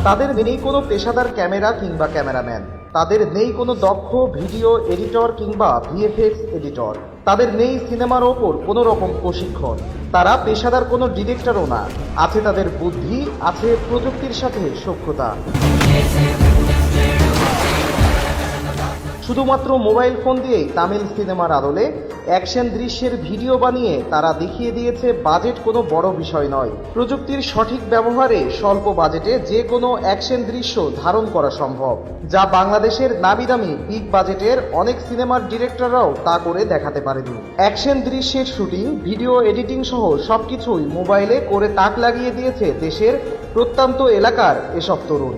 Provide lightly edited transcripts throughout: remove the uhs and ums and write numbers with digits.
তাদের নেই কোনো পেশাদার ক্যামেরা কিংবা ক্যামেরাম্যান, তাদের নেই কোনো দক্ষ ভিডিও এডিটর কিংবা ভিএফএক্স এডিটর, তাদের নেই সিনেমার ওপর কোনো রকম প্রশিক্ষণ, তারা পেশাদার কোনো ডিরেক্টরও না। আছে তাদের বুদ্ধি, আছে প্রযুক্তির সাথে সখ্যতা। শুধুমাত্র মোবাইল ফোন দিয়েই তামিল সিনেমার আদলে অ্যাকশন দৃশ্যের ভিডিও বানিয়ে তারা দেখিয়ে দিয়েছে বাজেট কোনো বড় বিষয় নয়। প্রযুক্তির সঠিক ব্যবহারে স্বল্প বাজেটে যে কোনো অ্যাকশন দৃশ্য ধারণ করা সম্ভব, যা বাংলাদেশের নামিদামি বিগ বাজেটের অনেক সিনেমার ডিরেক্টররাও তা করে দেখাতে পারেনি। অ্যাকশন দৃশ্যের শুটিং, ভিডিও এডিটিং সহ সবকিছুই মোবাইলে করে তাক লাগিয়ে দিয়েছে দেশের প্রত্যন্ত এলাকার এসব তরুণ।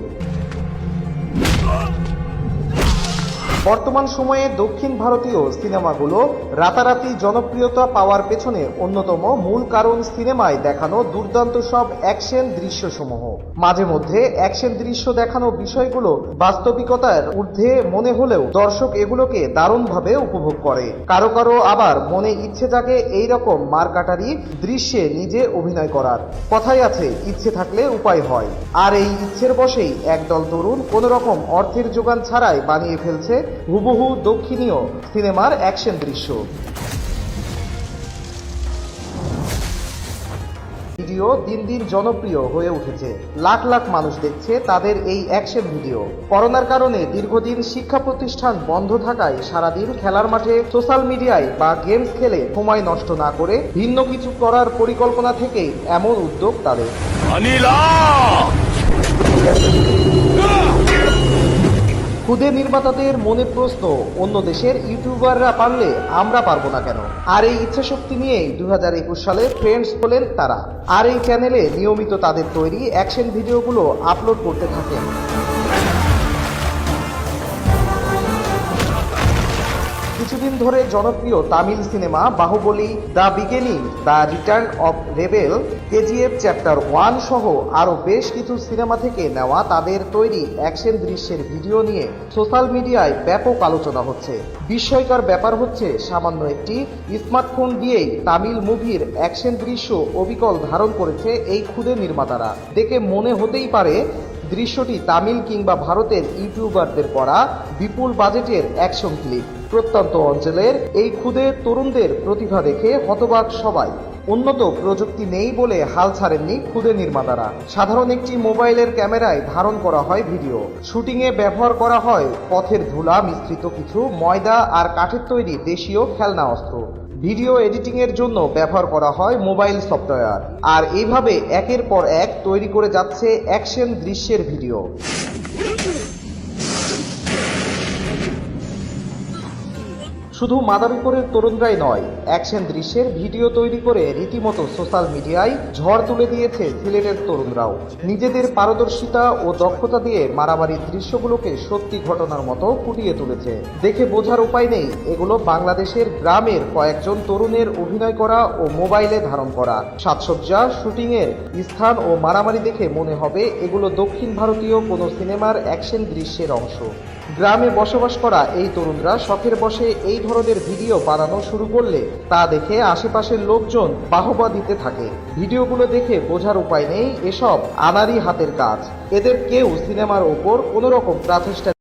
বর্তমান সময়ে দক্ষিণ ভারতীয় সিনেমাগুলো রাতারাতি জনপ্রিয়তা পাওয়ার পেছনে অন্যতম মূল কারণ সিনেমায় দেখানো দুর্দান্ত সব অ্যাকশন দৃশ্যসমূহ। মাঝে মধ্যে অ্যাকশন দৃশ্য দেখানো বিষয়গুলো বাস্তবিকতার ঊর্ধ্বে মনে হলেও দর্শক এগুলোকে দারুণভাবে উপভোগ করে। কারো কারো আবার মনে ইচ্ছে জাগে এইরকম মারকাটারি দৃশ্যে নিজে অভিনয় করার। কথাই আছে, ইচ্ছে থাকলে উপায় হয়। আর এই ইচ্ছের বশেই একদল তরুণ কোনো রকম অর্থের যোগান ছাড়াই বানিয়ে ফেলছে হুবহু দক্ষিণীয় সিনেমার অ্যাকশন দৃশ্য। ভিডিও দিন দিন জনপ্রিয় হয়ে উঠেছে, লাখ লাখ মানুষ দেখছে তাদের এই অ্যাকশন ভিডিও। করোনার কারণে দীর্ঘদিন শিক্ষা প্রতিষ্ঠান বন্ধ থাকায় সারাদিন খেলার মাঠে, সোশ্যাল মিডিয়ায় বা গেমস খেলে সময় নষ্ট না করে ভিন্ন কিছু করার পরিকল্পনা থেকেই এমন উদ্যোগ তাদের। খুদে নির্মাতাদের মনে প্রশ্ন, অন্য দেশের ইউটিউবাররা পারলে আমরা পারবো না কেন? আর এই ইচ্ছাশক্তি নিয়েই 2021 সালে ফ্রেন্ডস হলেন তারা। আর এই চ্যানেলে নিয়মিত তাদের তৈরি অ্যাকশন ভিডিওগুলো আপলোড করতে থাকেন। কিছুদিন ধরে জনপ্রিয় Tamil cinema Baahubali, the beginning, the return of rebel, KGF chapter 1 সহ আরও বেশ কিছু সিনেমা থেকে নেওয়া তাদের তৈরি অ্যাকশন দৃশ্যের ভিডিও নিয়ে সোশ্যাল মিডিয়ায় ব্যাপক আলোচনা হচ্ছে। বিস্ময়কর ব্যাপার হচ্ছে, সামান্য একটি স্মার্টফোন দিয়েই তামিল মুভির অ্যাকশন দৃশ্য অবিকল ধারণ করেছে এই ক্ষুদে নির্মাতারা। দেখে মনে হতেই পারে দৃশ্যটি তামিল কিংবা ভারতের ইউটিউবারদের করা বিপুল বাজেটের অ্যাকশন ক্লিপ। প্রত্যন্ত অঞ্চলের এই ক্ষুদে তরুণদের প্রতিভা দেখে হতবাক সবাই। উন্নত প্রযুক্তি নেই বলে হাল ছাড়েননি ক্ষুদে নির্মাতারা। সাধারণ একটি মোবাইলের ক্যামেরায় ধারণ করা হয় ভিডিও। শুটিংয়ে ব্যবহার করা হয় পথের ধুলা মিশ্রিত কিছু ময়দা আর কাঠের তৈরি দেশীয় খেলনা অস্ত্র। ভিডিও এডিটিং এর জন্য ব্যবহার করা হয় মোবাইল সফটওয়্যার। আর এইভাবে একের পর এক তৈরি করে যাচ্ছে অ্যাকশন দৃশ্যের ভিডিও। শুধু মাদারীপুরের তরুণরাই নয়, অ্যাকশন দৃশ্যের ভিডিও তৈরি করে রীতিমতো সোশ্যাল মিডিয়ায় ঝড় তুলে দিয়েছে সিলেটের তরুণরাও। নিজেদের পারদর্শিতা ও দক্ষতা দিয়ে মারামারির দৃশ্যগুলোকে সত্যি ঘটনার মতো ফুটিয়ে তুলেছে। দেখে বোঝার উপায় নেই এগুলো বাংলাদেশের গ্রামের কয়েকজন তরুণের অভিনয় করা ও মোবাইলে ধারণ করা সাজসজ্জা, শুটিংয়ের স্থান ও মারামারি দেখে মনে হবে এগুলো দক্ষিণ ভারতীয় কোনো সিনেমার অ্যাকশন দৃশ্যের অংশ। গ্রামে বসবাস করা এই তরুণরা শখের বশে এই ধরনের ভিডিও বানানো শুরু করলে তা দেখে আশেপাশের লোকজন বাহবা দিতে থাকে। ভিডিওগুলো দেখে বোঝার উপায় নেই এসব আনাড়ি হাতের কাজ। এদের কেউ সিনেমার ওপর কোনো রকম প্রচেষ্টা